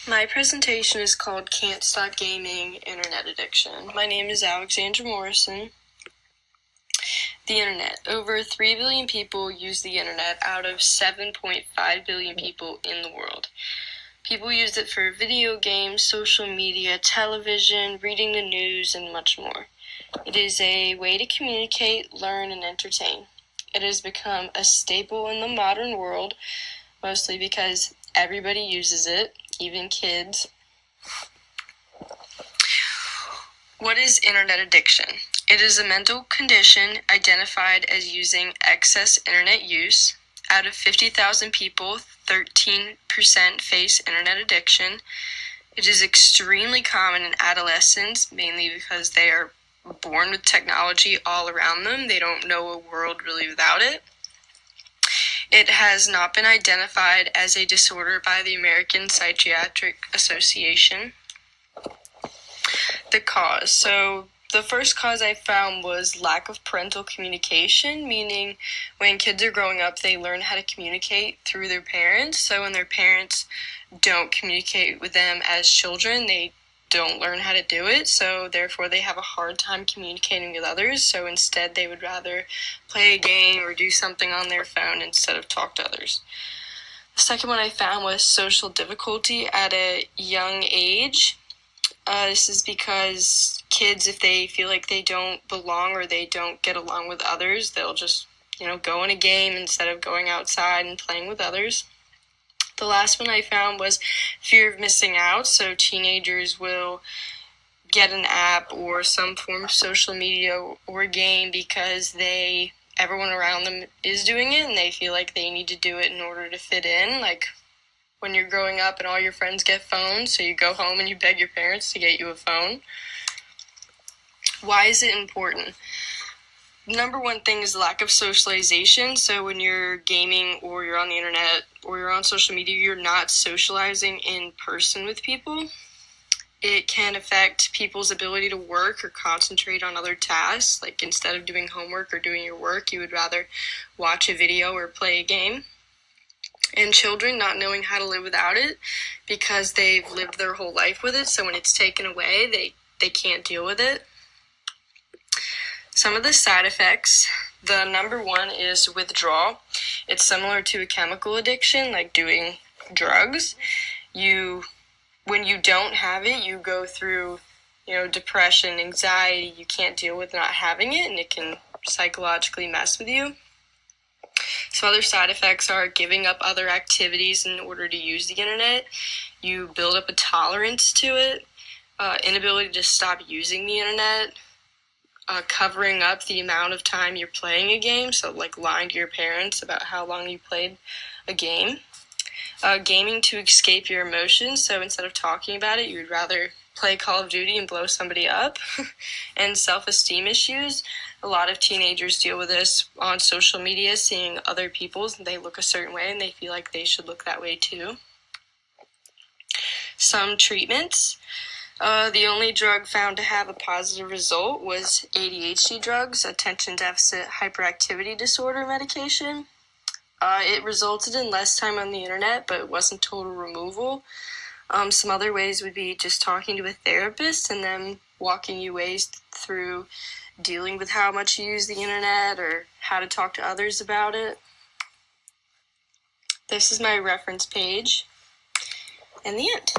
My presentation is called Can't Stop Gaming, Internet Addiction. My name is Alexandra Morrison. The Internet. Over 3 billion people use the Internet out of 7.5 billion people in the world. People use it for video games, social media, television, reading the news, and much more. It is a way to communicate, learn, and entertain. It has become a staple in the modern world, mostly because everybody uses it, even kids. What is internet addiction? It is a mental condition identified as using excess internet use. Out of 50,000 people, 13% face internet addiction. It is extremely common in adolescents, mainly because they are born with technology all around them. They don't know a world really without it. It has not been identified as a disorder by the American Psychiatric Association. The cause. So the first cause I found was lack of parental communication, meaning when kids are growing up, they learn how to communicate through their parents. So when their parents don't communicate with them as children, they don't learn how to do it, so therefore they have a hard time communicating with others, so instead they would rather play a game or do something on their phone instead of talk to others. The second one I found was social difficulty at a young age. This is because kids, if they feel like they don't belong or they don't get along with others, they'll just, go in a game instead of going outside and playing with others. The last one I found was fear of missing out. So teenagers will get an app or some form of social media or game because everyone around them is doing it and they feel like they need to do it in order to fit in. Like when you're growing up and all your friends get phones, so you go home and you beg your parents to get you a phone. Why is it important? Number one thing is lack of socialization. So when you're gaming or you're on the internet or you're on social media, you're not socializing in person with people. It can affect people's ability to work or concentrate on other tasks. Like instead of doing homework or doing your work, you would rather watch a video or play a game. And children not knowing how to live without it because they've lived their whole life with it. So when it's taken away, they can't deal with it. Some of the side effects, the number one is withdrawal. It's similar to a chemical addiction, like doing drugs. When you don't have it, you go through, depression, anxiety. You can't deal with not having it, and it can psychologically mess with you. Some other side effects are giving up other activities in order to use the internet. You build up a tolerance to it, inability to stop using the internet. Covering up the amount of time you're playing a game, so like lying to your parents about how long you played a game. Gaming to escape your emotions, so instead of talking about it, you would rather play Call of Duty and blow somebody up. And self-esteem issues. A lot of teenagers deal with this on social media, seeing other people's and they look a certain way and they feel like they should look that way too. Some treatments. The only drug found to have a positive result was ADHD drugs, attention deficit hyperactivity disorder medication. It resulted in less time on the internet, but it wasn't total removal. Some other ways would be just talking to a therapist and then walking you ways through dealing with how much you use the internet or how to talk to others about it. This is my reference page and the end.